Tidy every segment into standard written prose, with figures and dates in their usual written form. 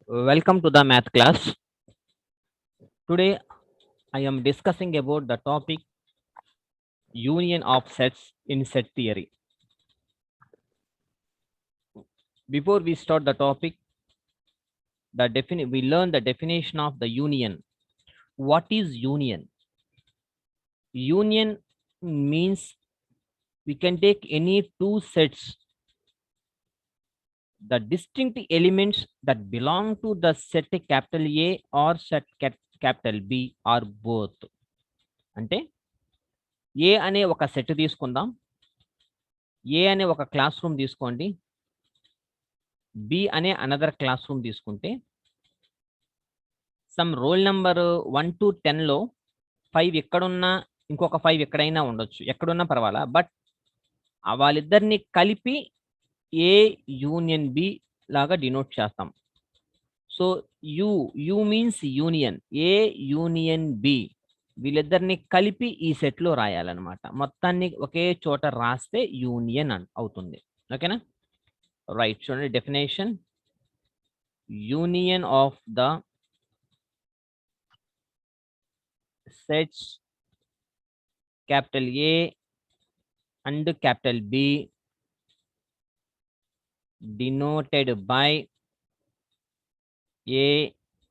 Welcome to the math class. Today I am discussing about the topic union of sets in set theory. Before we start the topic, we learn the definition of the union. What is union? Union means we can take any two sets, the distinct elements that belong to the set capital A or set capital B are both. అంటే ఏ అనే ఒక set తీసుకుందాం. ఏ అనే ఒక class room తీసుకోండి. B అనే another class room తీసుకుంటే some roll number 1 to 10లో 5 ఎక్కడున్నా ఇంకొక 5 ఎక్కడైనా ఉండొచ్చు. ఎక్కడున్నా పర్వాలా. బట్ వాళ్ళిద్దరిని కలిపి ఏ యూనియన్ బి లాగా డినోట్ చేస్తాం. So you means union. A union B వీళ్ళిద్దరిని కలిపి ఈ సెట్లో రాయాలన్నమాట. మొత్తాన్ని ఒకే చోట రాస్తే యూనియన్ అవుతుంది. ఓకేనా? రైట్, చూడండి definition. Union of the sets capital A and capital B denoted by A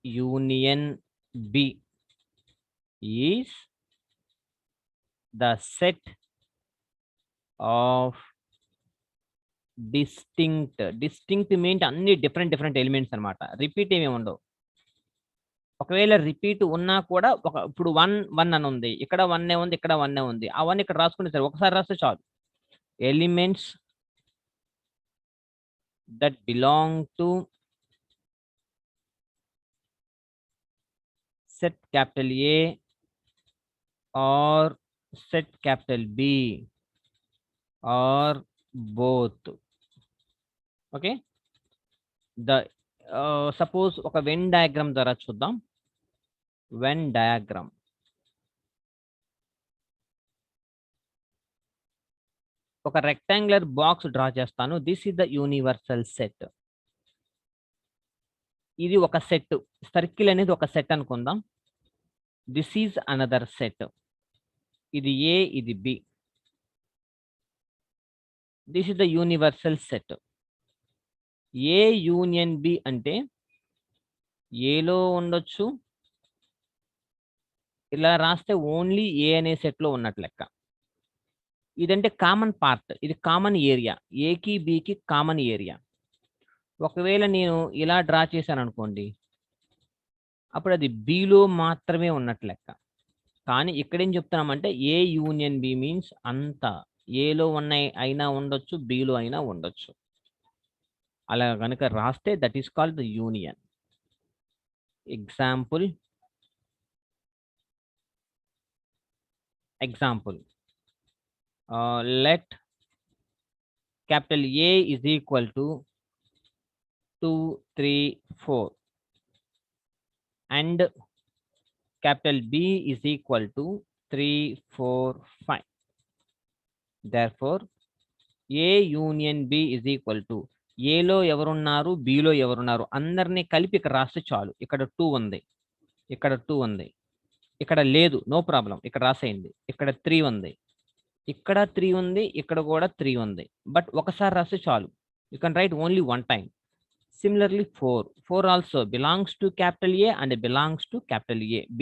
union B is the set of distinct means అన్ని డిఫరెంట్ ఎలిమెంట్స్ అన్నమాట. రిపీట్ ఏమి ఉండవు. ఒకవేళ రిపీట్ ఉన్నా కూడా ఇప్పుడు 1 అని ఉంది, ఇక్కడ 1 ఉంది, ఇక్కడ 1 ఉంది. ఆ 1 ఇక్కడ రాసుకునే సరే ఒకసారి రాస్తే చాలు. Elements that belong to set capital A or set capital B or both. Okay, the suppose ఒక వెన్ డయాగ్రామ్ ద్వారా చూద్దాం. వెన్ డయాగ్రామ్ ఒక రెక్టాంగులర్ బాక్స్ డ్రా చేస్తాను. This is the universal set. ఇది ఒక సెట్. సర్కిల్ అనేది ఒక సెట్ అనుకుందాం. This is another set. ఇది ఏ, ఇది B. This is the universal set. A union B అంటే ఏలో ఉండొచ్చు. ఇలా రాస్తే ఓన్లీ ఏ అనే సెట్లో ఉన్నట్లు లెక్క. ఇదంటే కామన్ పార్ట్, ఇది కామన్ ఏరియా. ఏకి బికి కామన్ ఏరియా. ఒకవేళ నేను ఇలా డ్రా చేశాను అనుకోండి, అప్పుడు అది బిలో మాత్రమే ఉన్నట్లు లెక్క. కానీ ఇక్కడేం చెప్తున్నామంటే ఏ యూనియన్ బి మీన్స్ అంతా ఏలో అయినా ఉండొచ్చు, బిలో అయినా ఉండొచ్చు. అలా కనుక రాస్తే that is called the union. Example let capital A is equal to 2, 3, 4 and capital B is equal to 3, 4, 5. Therefore A union B is equal to ఏలో ఎవరున్నారు, బిలో ఎవరున్నారు అందరినీ కలిపి ఇక్కడ రాస్తే చాలు. ఇక్కడ 2 ఉంది, ఇక్కడ 2 ఉంది, ఇక్కడ లేదు, నో ప్రాబ్లం, ఇక్కడ రాసేయండి. ఇక్కడ 3 ఉంది, ఇక్కడ 3 ఉంది, ఇక్కడ కూడా 3 ఉంది. బట్ ఒకసారి రాస్తే చాలు. You can write only one time. Similarly 4 also belongs to capital A and belongs to capital A B.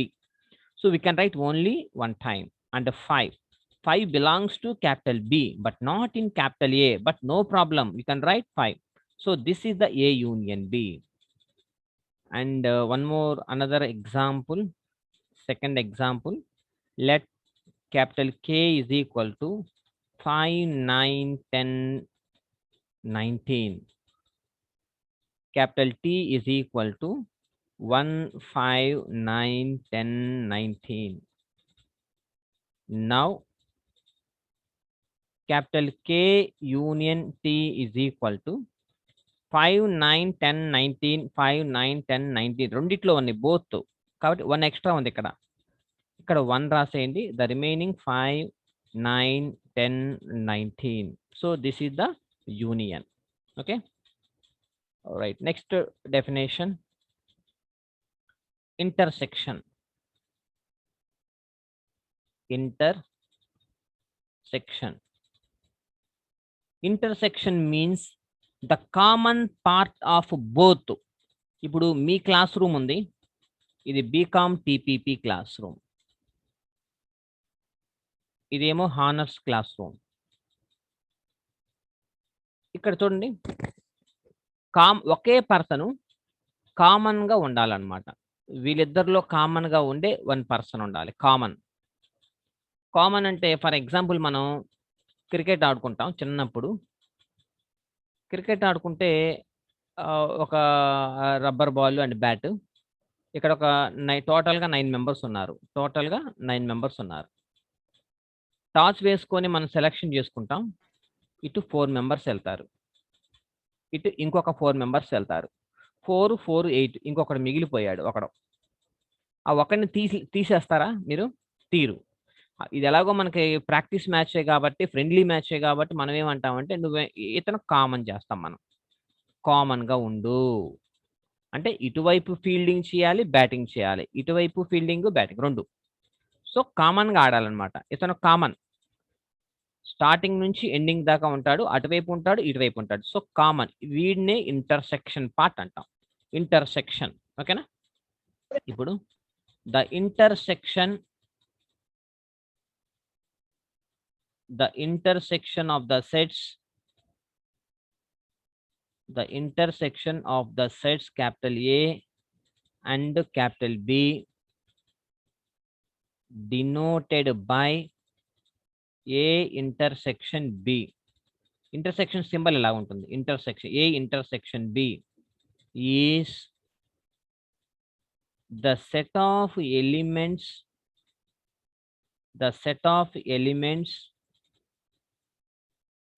So we can write only one time. And 5 belongs to capital B but not in capital A, but no problem, we can write 5. So this is the A union B. And one more, another example, second example. Let capital K is equal to 5, 9, 10, 19. Capital T is equal to 1, 5, 9, 10, 19. Now capital K union T is equal to 5, 9, 10, 19, 5, 9, 10, 19 రెండిట్లో ఉన్నాయి both. కాబట్టి 1 extra ఉంది ఇక్కడ. ఇక్కడ 1 రాసేయండి. The remaining 5, 9, 10, 19. So this is the union. Okay, all right, next definition. intersection. Intersection means the common part of both. ఇప్పుడు మీ class room ఉంది, ఇది బీకామ్ టీపీపీ క్లాస్ రూమ్, ఇదేమో హానర్స్ క్లాస్ రూమ్. ఇక్కడ చూడండి, ఒకే పర్సన్ కామన్ గా ఉండాలన్నమాట. వీళ్ళిద్దరిలో common గా ఉండే వన్ పర్సన్ ఉండాలి. కామన్ అంటే ఫర్ ఎగ్జాంపుల్ మనం క్రికెట్ ఆడుకుంటాం చిన్నప్పుడు. క్రికెట్ ఆడుకుంటే ఒక రబ్బర్ బాల్ అండ్ బ్యాట్. ఇక్కడ ఒక టోటల్గా 9 మెంబర్స్ ఉన్నారు. టాస్ వేసుకొని మనం సెలెక్షన్ చేసుకుంటాం. ఇటు 4 మెంబర్స్ వెళ్తారు, ఇటు ఇంకొక 4 మెంబర్స్ వెళ్తారు. 4, 4, 8 ఇంకొకడు మిగిలిపోయాడు ఒకడు. ఆ ఒకడిని తీసేస్తారా మీరు? తీరు. ఇది ఎలాగో మనకి ప్రాక్టీస్ మ్యాచే కాబట్టి, ఫ్రెండ్లీ మ్యాచే కాబట్టి మనం ఏమంటామంటే ఇతను కామన్ చేస్తాం. మనం కామన్గా ఉండు అంటే ఇటువైపు ఫీల్డింగ్ చేయాలి, బ్యాటింగ్ చేయాలి. ఇటువైపు ఫీల్డింగ్, బ్యాటింగ్ 2. సో కామన్గా ఆడాలన్నమాట. ఇతను కామన్ స్టార్టింగ్ నుంచి ఎండింగ్ దాకా ఉంటాడు. అటువైపు ఉంటాడు, ఇటువైపు ఉంటాడు. So common. వీడినే ఇంటర్సెక్షన్ పార్ట్ అంటాం. ఇంటర్సెక్షన్. ఓకేనా? ఇప్పుడు the intersection of the sets capital A and capital B denoted by A intersection B. Intersection symbol ఎలా ఉంటుంది? Intersection A intersection B is the set of elements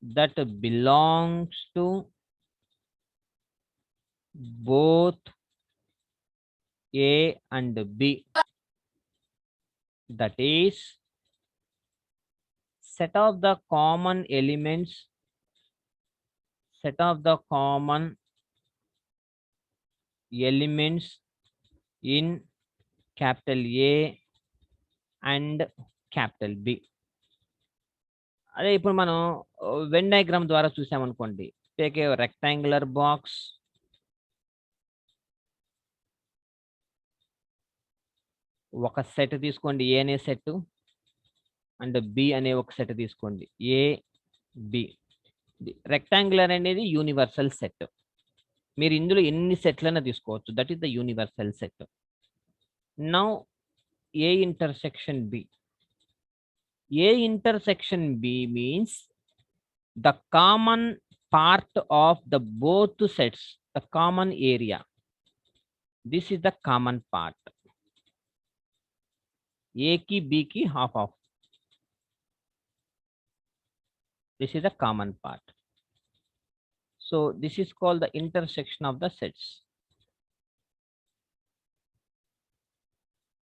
that belongs to both A and B. That is, set of the common elements in capital A and capital B. అదే ఇప్పుడు మనం Venn diagram ద్వారా చూసామనుకోండి. Take a rectangular box. ఒక set తీసుకోండి, A అనే set and B అనే ఒక సెట్ తీసుకోండి, ఏ బి. రెక్టాంగులర్ అనేది యూనివర్సల్ సెట్. మీరు ఇందులో ఎన్ని సెట్లైనా తీసుకోవచ్చు. That is the universal set. Now A intersection B. A intersection B means the common part of the both sets, the common area. This is the common part. A ki B ki half of. This is the common part. So this is called the intersection of the sets.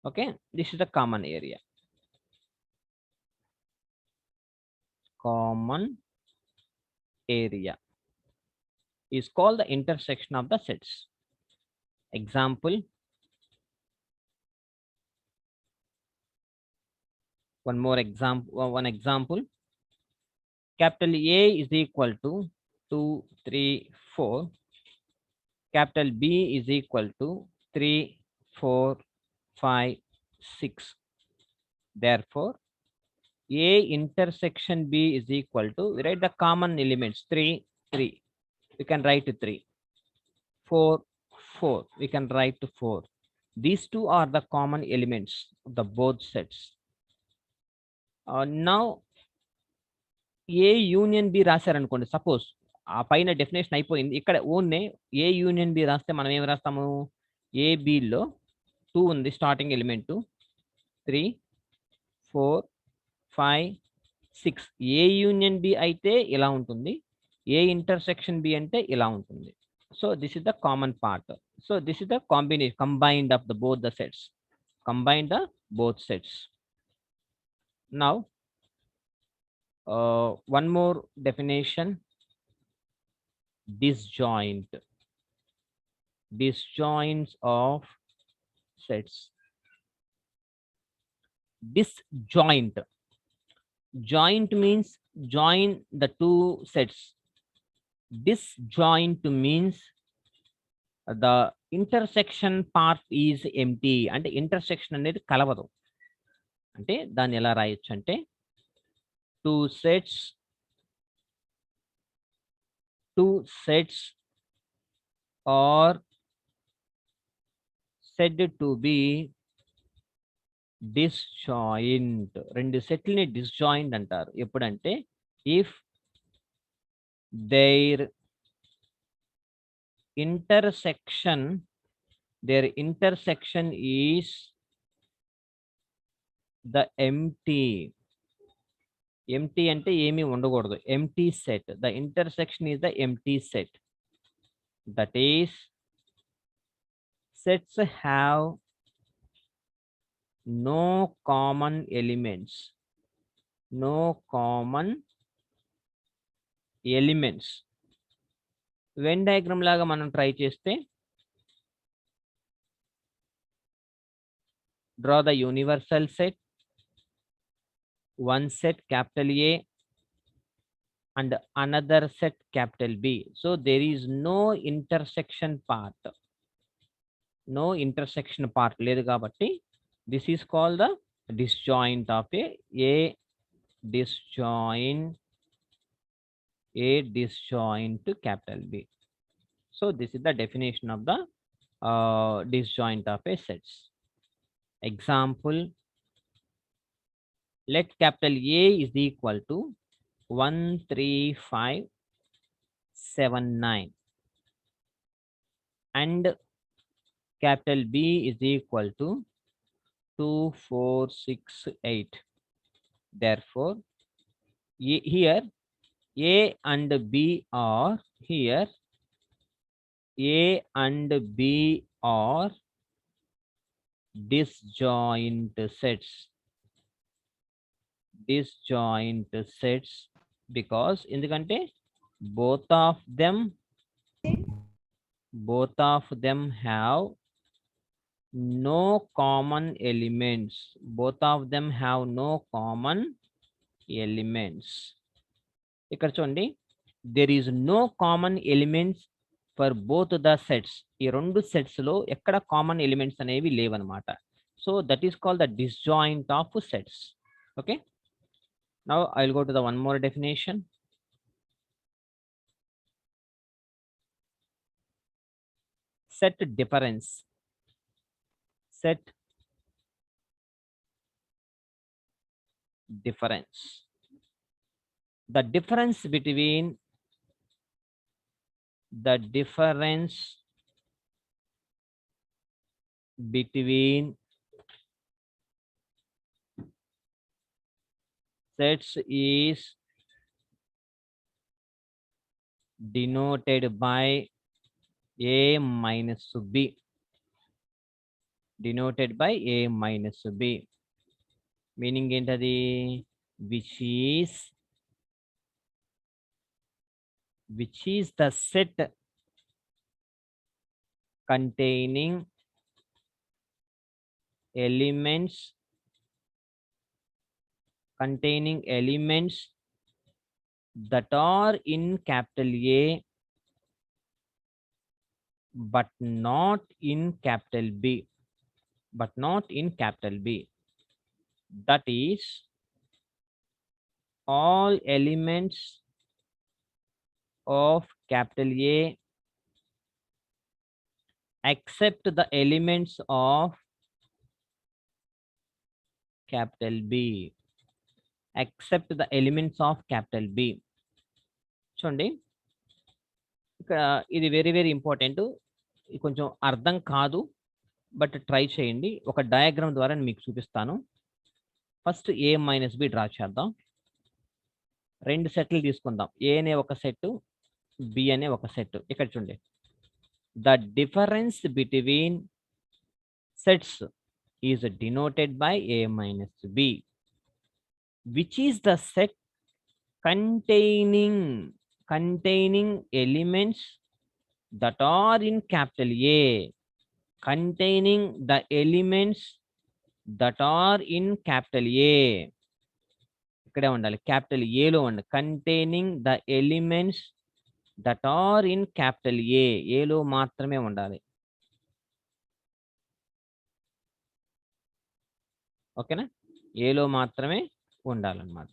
Okay, this is the common area. Common area is called the intersection of the sets. Example, one example. Capital A is equal to 2, 3, 4. Capital B is equal to 3, 4, 5, 6. Therefore, A intersection B is equal to, we write the common elements, 3, 3. We can write 3. 4, 4. We can write 4. These two are the common elements of the both sets. Now, A union B రాశారనుకోండి. Suppose ఆ పైన definition అయిపోయింది. ఇక్కడ ఓన్నే ఏ union B రాస్తే మనం ఏమి రాస్తాము? ఏబిలో 2 ఉంది స్టార్టింగ్ ఎలిమెంట్, 3, 4, 5, 6. ఏ యూనియన్ బి అయితే ఇలా ఉంటుంది, ఏ ఇంటర్సెక్షన్ బి అంటే ఇలా ఉంటుంది. So this is the common part. So this is the combination, combined of the both the sets. Now, one more definition: disjoints of sets. Disjoint. Joint means join the two sets. Disjoint means the intersection part is empty. అంటే intersection అనేది కలవదు. అంటే దాన్ని ఎలా రాయొచ్చు అంటే two sets are said to be disjoint. రెండు సెట్లని disjoint అంటారు. ఎప్పుడంటే if their intersection is the empty అంటే ఏమీ ఉండకూడదు. empty set. The intersection is the empty set. That is, sets have no common elements. No common elements. Venn diagram లాగా మనం try చేస్తే draw the universal set, one set capital A and another set capital B. So there is no intersection part. No intersection part లేదు కాబట్టి this is called the disjoint of a disjoint to capital B. So this is the definition of the disjoint of a sets. Example, let capital A is equal to 13579 and capital B is equal to 2468. Therefore, here A and B are disjoint sets because ఎందుకంటే both of them have no common elements. ఇక్కడ చూడండి, there is no common elements for both the sets. ఈ రెండు sets లో ఎక్కడ common elements అనేవి లేవన్నమాట. So that is called the disjoint of sets. Okay, now I will go to the one more definition. Set difference. The difference between sets is denoted by A minus B. Meaning ఏంటది? which is the set containing elements that are in capital A but not in capital B. That is, all elements of capital A except the elements of capital B. చూడండి, ఇక్కడ ఇది very very important. కొంచెం అర్థం కాదు, but try చేయండి. ఒక diagram ద్వారా నేను మీకు చూపిస్తాను. First A minus B draw చేద్దాం. రెండు సెట్లు తీసుకుందాం. A అనే ఒక సెట్, B అనే ఒక సెట్. ఇక్కడ చూడండి, the difference between sets is denoted by A minus B, which is the set containing elements that are in capital A containing the elements that are in capital A. ఇక్కడే ఉండాలి, capital ఏలో ఉండాలి. Containing the elements that are in capital ఏలో మాత్రమే ఉండాలి. ఓకేనా, ఏలో మాత్రమే ఉండాలన్నమాట.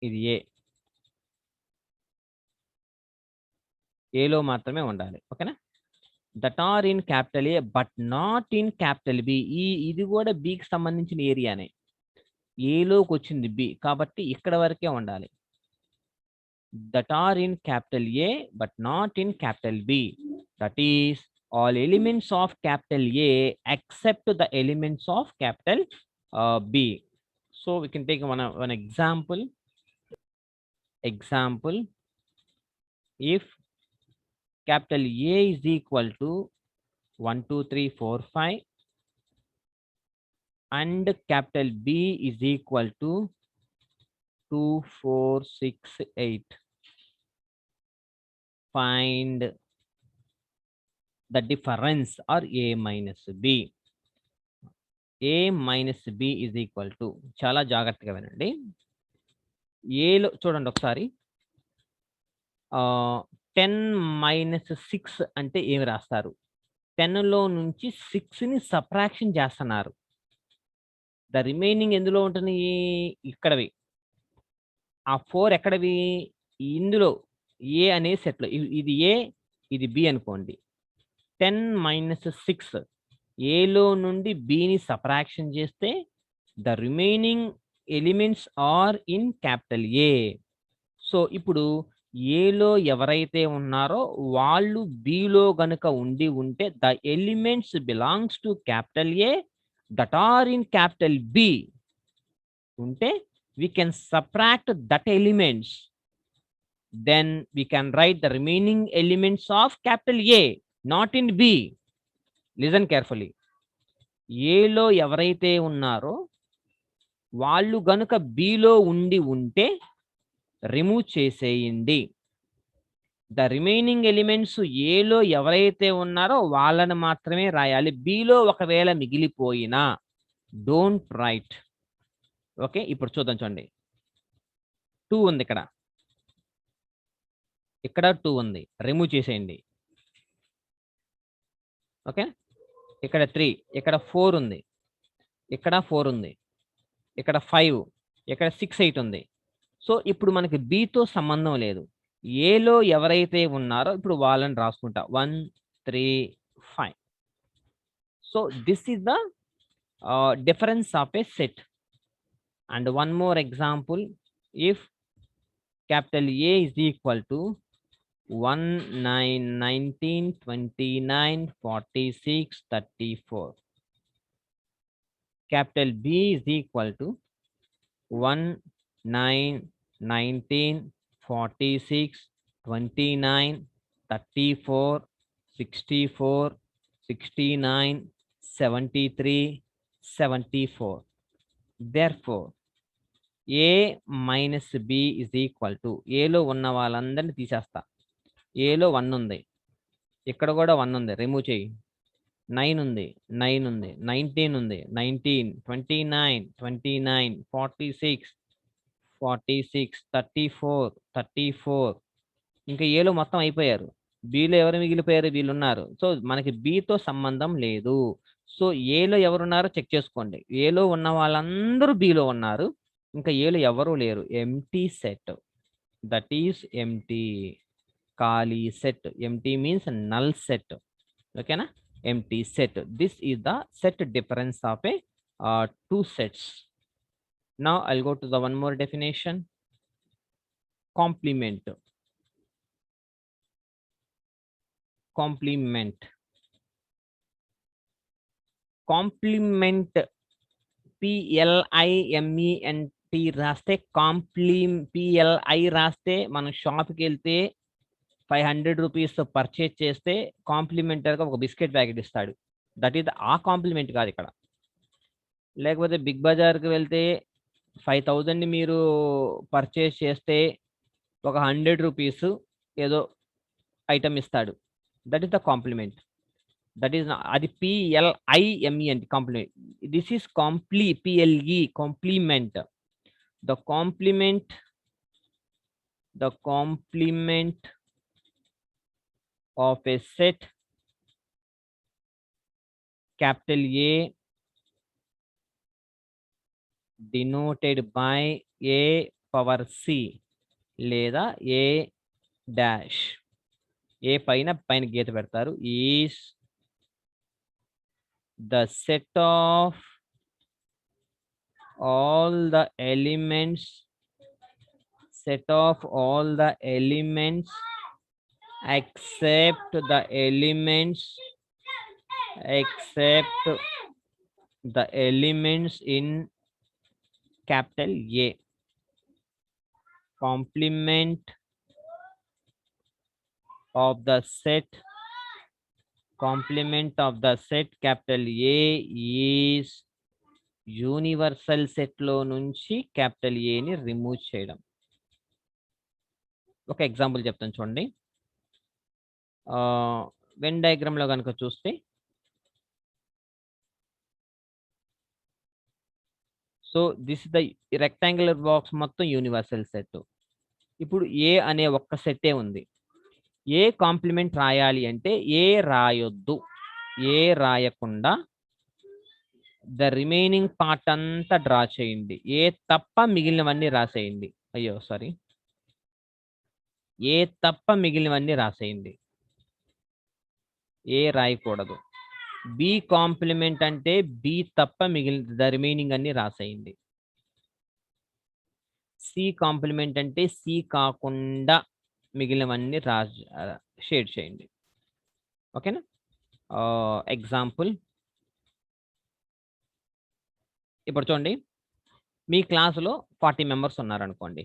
ఇది ఏలో మాత్రమే ఉండాలి. ఓకేనా, that are in capital A but not in capital B. ఇది కూడా బికి సంబంధించిన ఏరియానే, ఏలోకి వచ్చింది బి కాబట్టి ఇక్కడ వరకే ఉండాలి. That are in capital A but not in capital B, that is all elements of capital A except the elements of capital B. So we can take one example. If capital A is equal to 1 2 3 4 5 and capital B is equal to 2 4 6 8, find the difference or A minus B. A minus B is equal to, చాలా జాగ్రత్తగా వినండి, ఏలో చూడండి ఒకసారి, 10 minus 6 అంటే ఏమి రాస్తారు? 10లో నుంచి 6ని సబ్ట్రాక్షన్ చేస్తున్నారు. ద రిమైనింగ్ ఎందులో ఉంటుంది? ఇక్కడవి. ఆ 4 ఎక్కడవి? ఇందులో ఏ అనే సెట్లో. ఇది ఏ, ఇది బి అనుకోండి. 10 మైనస్ 6 ఏలో నుండి బిని సబ్ట్రాక్షన్ చేస్తే the remaining elements are in capital A. So ఇప్పుడు ఏలో ఎవరైతే ఉన్నారో వాళ్ళు బిలో గనుక ఉంటే the elements belongs to capital A that are in capital B ఉంటే we can subtract that elements, then we can write the remaining elements of capital A, not in B. Listen carefully. ఏలో ఎవరైతే ఉన్నారో వాళ్ళు గనుక below ఉంటే remove చేసేయండి. The remaining elements ఏలో ఎవరైతే ఉన్నారో వాళ్ళని మాత్రమే రాయాలి. బిలో ఒకవేళ మిగిలిపోయినా డోంట్ రైట్. ఓకే, ఇప్పుడు చూద్దాం. చూడండి, 2 ఉంది ఇక్కడ, 2 ఉంది, రిమూవ్ చేసేయండి. ఓకే, ఇక్కడ 3, ఇక్కడ 4 ఉంది, ఇక్కడ 4 ఉంది, ఇక్కడ 5, ఇక్కడ 6 8 ఉంది. సో ఇప్పుడు మనకి బితో సంబంధం లేదు. ఏలో ఎవరైతే ఉన్నారో ఇప్పుడు వాళ్ళని రాసుకుంటా, 1 3 5. So this is the difference of A set. And one more example, if capital A is equal to 1 9 19 29 46 34, capital B is equal to 1 9 19 46 29 34 64 69 73 74. Therefore A minus B is equal to, ఏలో ఉన్న వాళ్ళందరినీ తీసేస్తా. ఏలో 1 ఉంది, ఇక్కడ కూడా 1 ఉంది, రిమూవ్ చేయి. 9 ఉంది, 9 ఉంది, 19 ఉంది, 19 29 29 46 46 34 34. ఇంకా ఏలో మొత్తం అయిపోయారు. బిలో ఎవరు మిగిలిపోయారు? వీళ్ళు ఉన్నారు. సో మనకి బితో సంబంధం లేదు. సో ఏలో ఎవరున్నారో చెక్ చేసుకోండి. ఏలో ఉన్న వాళ్ళందరూ బిలో ఉన్నారు, ఇంకా ఏలో ఎవరు లేరు. Empty set, that is empty, ఖాళీ సెట్. Empty means null set. ఓకేనా, empty set. This is the set difference of A 2 sets. Now I'll go to the one more definition, complement. Complement PLIMENT రాస్తే, PLI రాస్తే మనం షాప్కి వెళ్తే 500 rupees purchase చేస్తే కాంప్లిమెంటరీగా ఒక బిస్కెట్ ప్యాకెట్ ఇస్తాడు. దట్ ఈస్ ఆ కాంప్లిమెంట్ కాదు ఇక్కడ. లేకపోతే బిగ్ బజార్కి వెళ్తే 5000 మీరు పర్చేజ్ చేస్తే ఒక 100 రూపీస్ ఏదో ఐటమ్ ఇస్తాడు. That is the complement. That is అది PLIME అండి complement. This is PLE complement. The complement of a set capital A denoted by A power C లేదా A dash, ఏ పైన గీత పెడతారు, is the set of all the elements except the elements in capital A. Complement of the set capital A is universal set లో నుంచి capital ఏ ని remove చేయడం. ఒక example చెప్తాను చూడండి. వెన్ డయాగ్రామ్ లో కనుక చూస్తే, so this is the rectangular box మొత్తం యూనివర్సల్ సెట్. ఇప్పుడు ఏ అనే ఒక్క సెట్టే ఉంది. ఏ కాంప్లిమెంట్ రాయాలి అంటే ఏ రాయొద్దు, ఏ రాయకుండా ద రిమైనింగ్ పార్ట్ అంతా డ్రా చేయండి. ఏ తప్ప మిగిలినవన్నీ రాసేయండి. అయ్యో సారీ, ఏ తప్ప మిగిలినవన్నీ రాసేయండి, ఏ రాయకూడదు. బి కాంప్లిమెంట్ అంటే బి తప్ప మిగిలిన ద రిమైనింగ్ అన్ని రాసేయండి. సి కాంప్లిమెంట్ అంటే సి కాకుండా మిగిలినవన్నీ షేడ్ చేయండి. ఓకేనా? ఎగ్జాంపుల్ ఇప్పుడు చూడండి, మీ క్లాసులో 40 మెంబర్స్ ఉన్నారనుకోండి.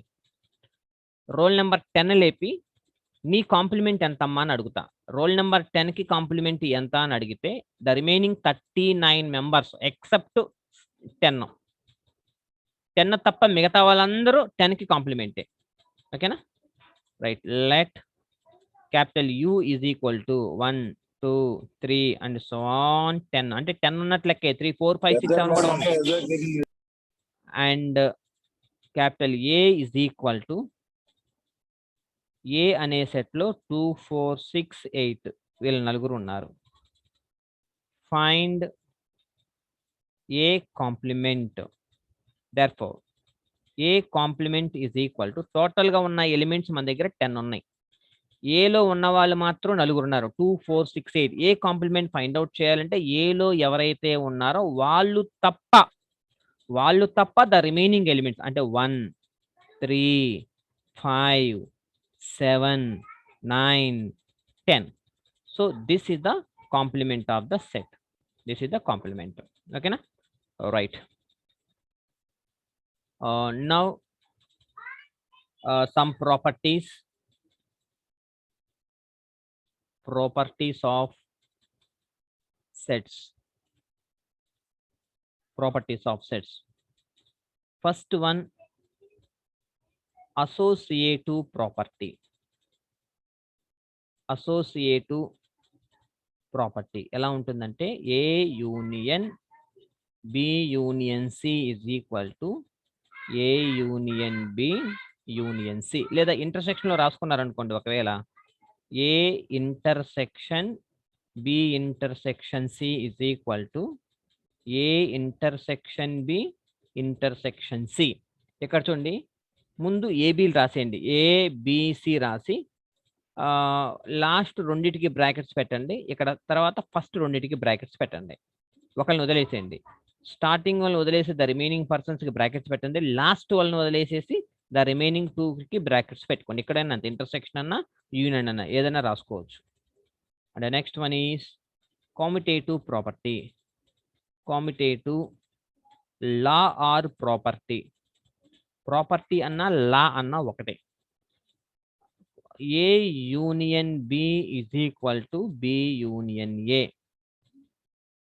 రోల్ నెంబర్ 10 లేపి నీ కాంప్లిమెంట్ ఎంతమ్మా అని అడుగుతా. రోల్ నెంబర్ 10కి కాంప్లిమెంట్ ఎంత అని అడిగితే ద రిమైనింగ్ 39 మెంబర్స్ ఎక్సెప్ట్ 10 తప్ప మిగతా వాళ్ళందరూ 10కి కాంప్లిమెంటే. ఓకేనా? Right. Let capital U is equal to 1 2 3 and so on 10. అంటే 10 ఉన్నట్లు లెక్కే, 3 4 5 6 7 కూడా ఉన్నాయి. And capital A is equal to A అనే సెట్ లో 2 4 6 8 వీళ్ళ నలుగురు ఉన్నారు. Find A complement. Therefore A complement is equal to total గా ఉన్న ఎలిమెంట్స్ మన దగ్గర 10 ఉన్నాయి. ఏలో ఉన్న వాళ్ళు మాత్రం నలుగురు ఉన్నారు, 2 4 6 8. ఏ కాంప్లిమెంట్ ఫైండ్ అవుట్ చేయాలంటే ఏలో ఎవరైతే ఉన్నారో వాళ్ళు తప్ప ద రిమైనింగ్ ఎలిమెంట్స్ అంటే 1 3 5 7 9 10. So this is the complement of the set. This is the complement. Okay na? All right. Now some properties of sets. First one, associative property. ఎలా ఉంటుందంటే A union B union C is equal to A union B union C. లేదా intersection లో రాసుకున్నారనుకోండి, ఒకవేళ A intersection B intersection C is equal to A intersection B intersection C. ఇక్కడ చూడండి, ముందు ఏబీలు రాసేయండి, ABC రాసి last రెండింటికి బ్రాకెట్స్ పెట్టండి. ఇక్కడ తర్వాత ఫస్ట్ రెండింటికి బ్రాకెట్స్ పెట్టండి. ఒకళ్ళని వదిలేసేయండి. స్టార్టింగ్ వాళ్ళని వదిలేసి ద రిమైనింగ్ పర్సన్స్ కి బ్రాకెట్స్ పెట్టండి. లాస్ట్ వాళ్ళని వదిలేసేసి ద రిమైనింగ్ 2కి బ్రాకెట్స్ పెట్టుకోండి. ఎక్కడైనా అంత ఇంటర్సెక్షన్ అన్నా యూనియన్ అన్నా ఏదైనా రాసుకోవచ్చు. And next one is commutative property. Law are property అన్నా లా అన్నా ఒకటే. A union B is equal to B union A.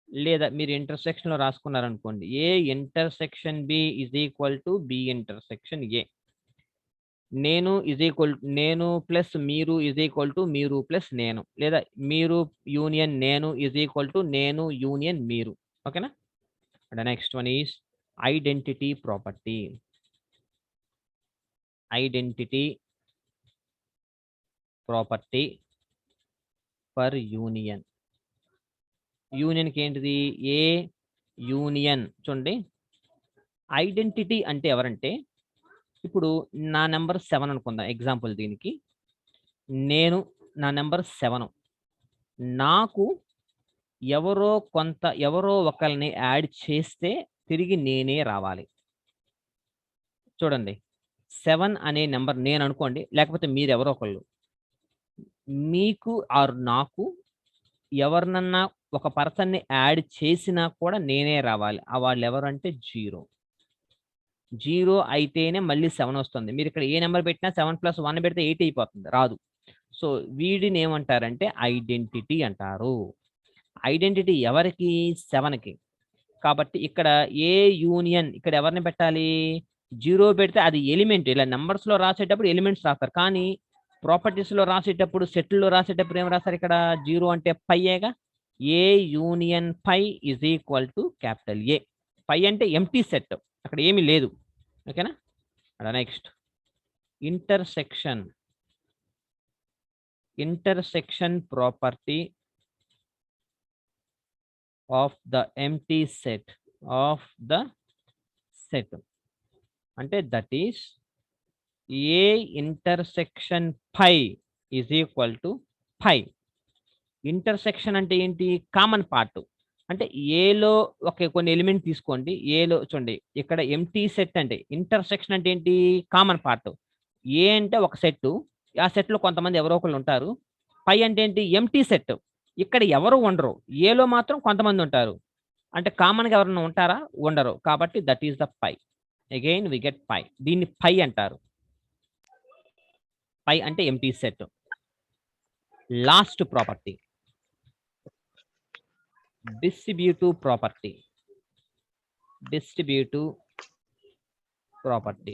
లేదా మీరు ఇంటర్సెక్షన్ లో రాసుకున్నారనుకోండి, A intersection B is equal to B intersection A. నేను ఈజ్ ఈక్వల్ నేను ప్లస్ మీరు is equal to మీరు ప్లస్ నేను, లేదా మీరు యూనియన్ నేను ఈజ్ ఈక్వల్ టు నేను యూనియన్ మీరు. ఓకేనా? And next one is identity property. Identity property for union. యూనియన్కి ఏంటిది? A union. చూడండి, ఐడెంటిటీ అంటే ఎవరంటే, ఇప్పుడు నా నెంబర్ 7 అనుకుందాం ఎగ్జాంపుల్ దీనికి. నేను నా నెంబర్ 7, నాకు ఎవరో ఒకరిని యాడ్ చేస్తే తిరిగి నేనే రావాలి. చూడండి, 7 అనే నెంబర్ నేను అనుకోండి, లేకపోతే మీరు ఎవరో ఒకళ్ళు, మీకు ఆర్ నాకు ఎవరినన్నా ఒక పర్సన్ని యాడ్ చేసినా కూడా నేనే రావాలి. వాళ్ళు ఎవరంటే 0 అయితేనే మళ్ళీ 7 వస్తుంది. మీరు ఇక్కడ ఏ నెంబర్ పెట్టినా 7 + 1 పెడితే 8 అయిపోతుంది, రాదు. సో వీడిని ఏమంటారంటే ఐడెంటిటీ అంటారు. ఐడెంటిటీ ఎవరికి? 7కి. కాబట్టి ఇక్కడ ఏ యూనియన్, ఇక్కడ ఎవరిని పెట్టాలి? 0 పెడితే అది ఎలిమెంట్. ఇలా నెంబర్స్లో రాసేటప్పుడు ఎలిమెంట్స్ రాస్తారు, కానీ ప్రాపర్టీస్లో రాసేటప్పుడు, సెట్లో రాసేటప్పుడు ఏం రాస్తారు? ఇక్కడ 0 అంటే పైయేగా. A union phi is equal to capital A. Phi అంటే ఎంటీ సెట్, అక్కడ ఏమీ లేదు. ఓకేనా? Next intersection property of the empty set అంటే that is A intersection phi is equal to phi. Intersection అంటే ఏంటి? Common part. అంటే ఏలో కొన్ని ఎలిమెంట్ తీసుకోండి. ఏలో చూడండి, ఇక్కడ ఎంటీ సెట్ అంటే ఇంటర్సెక్షన్ అంటే ఏంటి? Common part. ఏ అంటే ఒక సెట్, ఆ సెట్లో కొంతమంది ఎవరో ఒకళ్ళు ఉంటారు. పై అంటే ఏంటి? ఎంటీ సెట్, ఇక్కడ ఎవరు ఉండరు, ఏలో మాత్రం కొంతమంది ఉంటారు. అంటే కామన్గా ఎవరైనా ఉంటారా? ఉండరు. కాబట్టి that is the phi. Again we get phi. దీన్ని పై అంటారు. పై అంటే empty set. Last property, distributive property.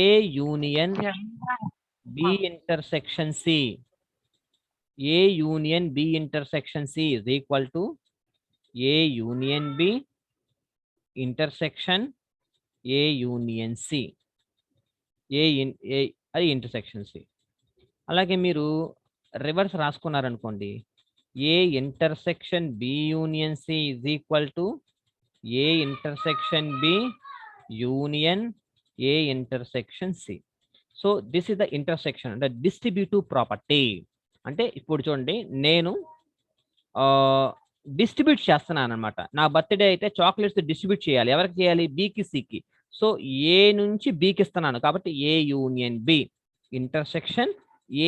A union B intersection C. A union B intersection C is equal to A union B intersection A union C. అది intersection C. అలాగే మీరు reverse రాసుకున్నారనుకోండి, A intersection B union C is equal to A intersection B union A intersection C. So this is the intersection అంటే distributive property. అంటే ఇప్పుడు చూడండి, నేను distribute చేస్తున్నాను అనమాట. నా బర్త్డే అయితే చాక్లెట్స్ డిస్ట్రిబ్యూట్ చేయాలి. ఎవరికి చేయాలి? బికి, సికి. సో ఏ నుంచి బికి ఇస్తున్నాను, కాబట్టి ఏ యూనియన్ బి. ఇంటర్సెక్షన్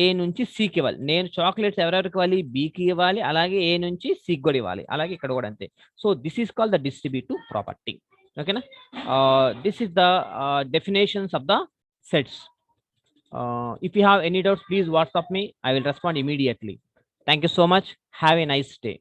ఏ నుంచి సికి ఇవ్వాలి. నేను చాక్లెట్స్ ఎవరెవరికి ఇవ్వాలి? బికి ఇవ్వాలి, అలాగే ఏ నుంచి సికి కూడా ఇవ్వాలి, అలాగే ఇక్కడ కూడా అంతే. So this is called the distributive property. ఓకేనా? This is the definitions of the sets. If you have any doubts, please WhatsApp me. I will respond immediately. Thank you so much. Have a nice day.